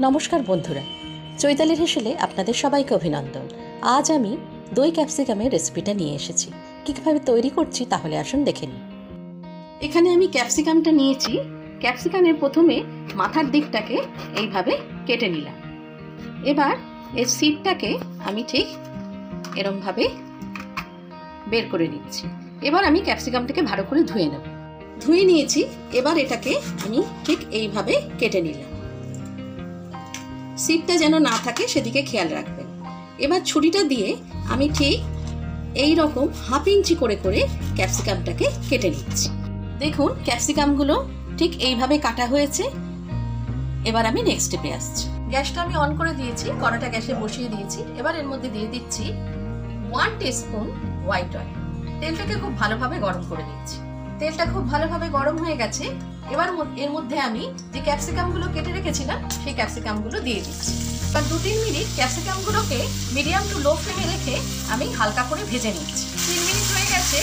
নমস্কার বন্ধুরা, চৈতালির হেসেলে আপনাদের সবাইকে অভিনন্দন। আজ আমি দই ক্যাপসিকামের রেসিপিটা নিয়ে এসেছি। কীভাবে তৈরি করছি তাহলে আসুন দেখে নিই। এখানে আমি ক্যাপসিকামটা নিয়েছি। ক্যাপসিকামের প্রথমে মাথার দিকটাকে এইভাবে কেটে নিলাম। এবার এই সিডটাকে আমি ঠিক এরমভাবে বের করে নিচ্ছি। এবার আমি ক্যাপসিকামটাকে ভালো করে ধুয়ে নেব। ধুয়ে নিয়েছি। এবার এটাকে আমি ঠিক এইভাবে কেটে নিলাম। সিডটা যেন না থাকে সেদিকে খেয়াল রাখবেন। এবার ছুরিটা দিয়ে আমি ঠিক এই রকম হাফ ইঞ্চি করে করে ক্যাপসিকামটাকে কেটে নিচ্ছি। দেখুন ক্যাপসিকামগুলো ঠিক এইভাবে কাটা হয়েছে। এবার আমি নেক্সট স্টেপে আসছি। গ্যাসটা আমি অন করে দিয়েছি, কড়াটা গ্যাসে বসিয়ে দিয়েছি। এবার এর মধ্যে দিয়ে দিচ্ছি 1 টিস্পুন হোয়াইট অয়েল। তেলটাকে খুব ভালোভাবে গরম করে দিচ্ছি। তেলটা খুব ভালোভাবে গরম হয়ে গেছে। এবার এর মধ্যে আমি যে ক্যাপসিকামগুলো কেটে রেখেছিলাম সেই ক্যাপসিকামগুলো দিয়ে দিচ্ছি। এবার 2-3 মিনিট ক্যাপসিকামগুলোকে মিডিয়াম টু লো ফ্লেমে রেখে আমি হালকা করে ভেজে নিচ্ছি। 3 মিনিট হয়ে গেছে।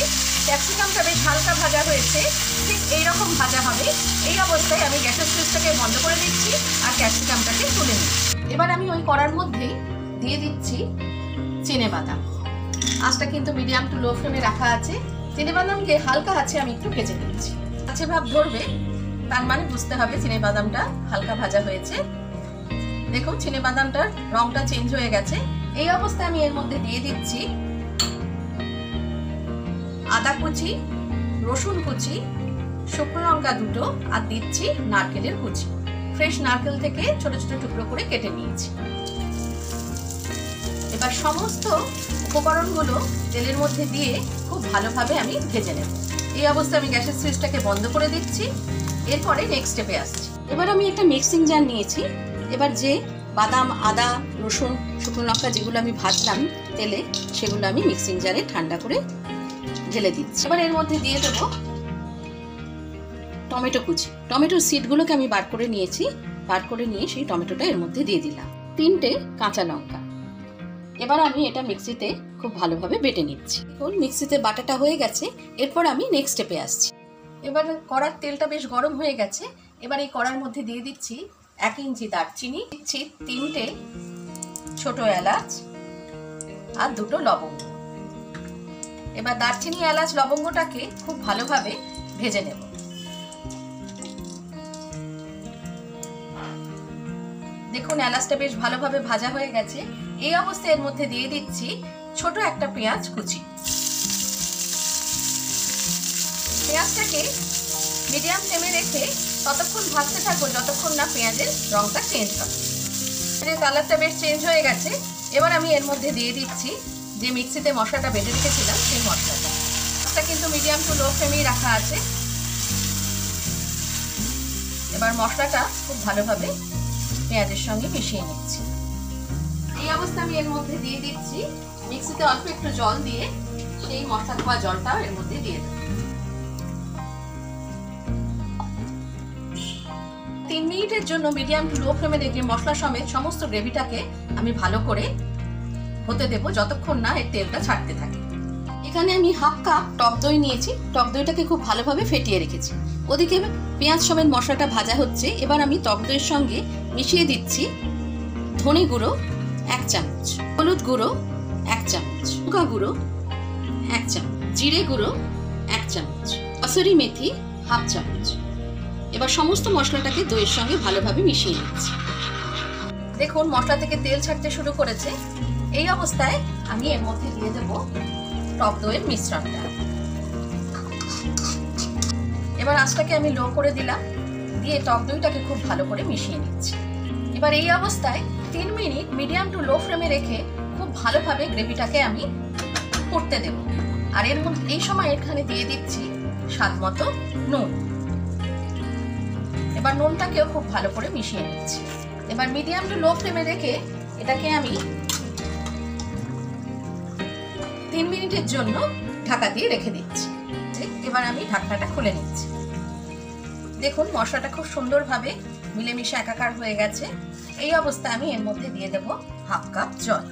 ক্যাপসিকামটা বেশ হালকা ভাজা হয়েছে। ঠিক এইরকম ভাজা হবে। এই অবস্থায় আমি গ্যাসের সুইচটাকে বন্ধ করে দিচ্ছি আর ক্যাপসিকামটাকে তুলে নিচ্ছি। এবার আমি ওই কড়ার মধ্যেই দিয়ে দিচ্ছি চিনেবাদাম। আঁচটা কিন্তু মিডিয়াম টু লো ফ্লেমে রাখা আছে। চিনেবাদামকে হালকা আছে আমি একটু ভেজে নিচ্ছি। আছে ভাব ধরবে, তার মানে বুঝতে হবে চিনেবাদামটা হালকা ভাজা হয়েছে। দেখুন চিনেবাদামটার রংটা চেঞ্জ হয়ে গেছে। এই অবস্থায় আমি এর মধ্যে দিয়ে দিচ্ছি আদা কুচি, রসুন কুচি, শুকনো লঙ্কা 2টো আর দিচ্ছি নারকেলের কুচি। ফ্রেশ নারকেল থেকে ছোট ছোট টুকরো করে কেটে নিয়েছি। এবার সমস্ত উপকরণগুলো তেলের মধ্যে দিয়ে খুব ভালোভাবে আমি ভেজে নেব। এই অবস্থায় আমি গ্যাসের সুইচটাকে বন্ধ করে দিচ্ছি। এরপরে নেক্সট স্টেপে আসছি। এবার আমি একটা মিক্সিং জার নিয়েছি। এবার যে বাদাম, আদা, রসুন, শুকনো লঙ্কা যেগুলো আমি ভাজলাম তেলে, সেগুলো আমি মিক্সিং জারে ঠান্ডা করে ঢেলে দিচ্ছি। এবার এর মধ্যে দিয়ে দেবো টমেটো কুচি। টমেটোর সিডগুলোকে আমি বার করে নিয়েছি। বার করে নিয়ে সেই টমেটোটা এর মধ্যে দিয়ে দিলাম। 3টে কাঁচা লঙ্কা। এবার আমি এটা মিক্সিতে খুব ভালোভাবে বেটে নিচ্ছি। এখন মিক্সিতে বাটাটা হয়ে গেছে। এরপর আমি নেক্সট স্টেপে আসছি। এবার কড়ার তেলটা বেশ গরম হয়ে গেছে। এবার এই কড়ার মধ্যে দিয়ে দিচ্ছি 1 ইঞ্চি দারচিনি, দিচ্ছি 3টে ছোট এলাচ আর 2টো লবঙ্গ। এবার দারচিনি, এলাচ, লবঙ্গটাকে খুব ভালোভাবে ভেজে নেব। দেখুন এলাচটা বেশ ভালোভাবে ভাজা হয়ে গেছে। এই অবস্থায় এর মধ্যে দিয়ে দিচ্ছি ছোট একটা পেঁয়াজ কুচি। পেঁয়াজটাকে মিডিয়াম ফ্লেমে রেখে ততক্ষণ ভাজতে থাকবো যতক্ষণ না পেঁয়াজের রংটা চেঞ্জ হয়। কালারটা বেশ চেঞ্জ হয়ে গেছে। এবার আমি এর মধ্যে দিয়ে দিচ্ছি যে মিক্সিতে মশলাটা বেটে রেখেছিলাম সেই মশলাটা। এটা কিন্তু মিডিয়াম টু লো ফ্লেমেই রাখা আছে। এবার মশলাটা খুব ভালোভাবে পেঁয়াজের সঙ্গে মিশিয়ে নিচ্ছি। এই অবস্থা আমি এর মধ্যে দিয়ে দিচ্ছি মিক্সিতে অল্প একটু জল দিয়ে সেই মশলা ধোয়া জলটাও এর মধ্যে দিয়ে দেব। 3 মিনিটের জন্য মিডিয়াম টু লো ফ্লেমে রেখে মশলা সমেত সমস্ত গ্রেভিটাকে আমি ভালো করে হতে দেব যতক্ষণ না এর তেলটা ছাড়তে থাকে। এখানে আমি 1/2 কাপ টক দই নিয়েছি। টক দইটাকে খুব ভালোভাবে ফেটিয়ে রেখেছি। ওদিকে পেঁয়াজ সমেত মশলাটা ভাজা হচ্ছে। এবার আমি টক দইয়ের সঙ্গে মিশিয়ে দিচ্ছি ধনে গুঁড়ো 1 চামচ, হলুদ গুঁড়ো 1 চামচ, লঙ্কা গুঁড়ো 1 চামচ, জিরে গুঁড়ো 1 চামচ, কসুরি মেথি 1/2 চামচ। এবার সমস্ত মশলাটাকে দইয়ের সঙ্গে ভালোভাবে মিশিয়ে নিচ্ছি। দেখুন মশলা থেকে তেল ছাড়তে শুরু করেছে। এই অবস্থায় আমি এর মধ্যে দিয়ে দেব টক দইয়ের মিশ্রণটা। এবার আঁচটাকে আমি লো করে দিলাম, দিয়ে টক দইটাকে খুব ভালো করে মিশিয়ে নিচ্ছি। এবার এই অবস্থায় 3 মিনিট মিডিয়াম টু লো ফ্লেমে রেখে খুব ভালোভাবে গ্রেভিটাকে আমি করতে দেব। আর এর মধ্যে এই সময় এখানে দিয়ে দিচ্ছি স্বাদ মতো নুন। এবার নুনটাকেও খুব ভালো করে মিশিয়ে নিচ্ছি। এবার মিডিয়াম টু লো ফ্লেমে রেখে এটাকে আমি 3 মিনিটের জন্য ঢাকা দিয়ে রেখে দিচ্ছি। এবার আমি ঢাকনাটা খুলে নিচ্ছি। দেখুন মশলাটা খুব সুন্দরভাবে মিলেমিশে একাকার হয়ে গেছে। এই অবস্থায় আমি এর মধ্যে দিয়ে দেব 1/2 কাপ জল।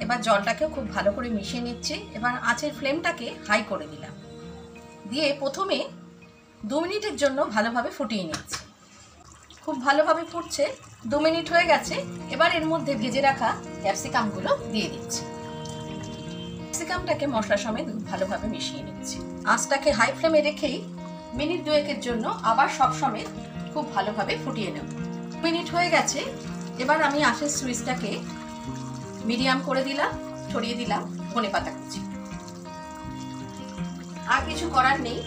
এবার জলটাকেও খুব ভালো করে মিশিয়ে নিচ্ছি। এবার আঁচের ফ্লেমটাকে হাই করে দিলাম, দিয়ে প্রথমে 2 মিনিটের জন্য ভালোভাবে ফুটিয়ে নিচ্ছি। খুব ভালোভাবে ফুটছে, 2 মিনিট হয়ে গেছে। এবার এর মধ্যে ভেজে রাখা ক্যাপসিকামগুলো দিয়ে দিচ্ছি। ক্যাপসিকামটাকে মশলার সমেত ভালোভাবে মিশিয়ে নিচ্ছি। আঁচটাকে হাই ফ্লেমে রেখেই মিনিট 2-এর জন্য আবার সব সমেত খুব ভালোভাবে ফুটিয়ে নেব। 2 মিনিট হয়ে গেছে। এবার আমি আঁচের সুইচটাকে মিডিয়াম করে দিলাম, ছড়িয়ে দিলাম ধনেপাতা কুচি। আর কিছু করার নেই,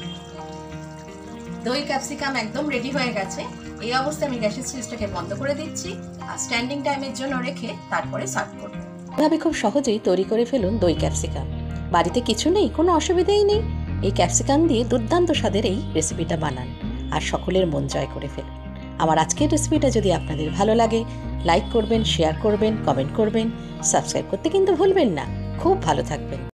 দই ক্যাপসিকাম একদম রেডি হয়ে গেছে। এই অবস্থায় আমি গ্যাসের সুইচটাকে বন্ধ করে দিচ্ছি আর স্ট্যান্ডিং টাইমের জন্য রেখে তারপরে সার্ভ করব। এভাবে খুব সহজেই তৈরি করে ফেলুন দই ক্যাপসিকাম। বাড়িতে কিছু নেই, কোনো অসুবিধাই নেই, এই ক্যাপসিকাম দিয়ে দুর্দান্ত স্বাদের এই রেসিপিটা বানান আর সকলের মন জয় করে ফেলুন। আমার আজকের রেসিপিটা যদি আপনাদের ভালো লাগে, লাইক করবেন, শেয়ার করবেন, কমেন্ট করবেন, সাবস্ক্রাইব করতে কিন্তু ভুলবেন না। খুব ভালো থাকবেন।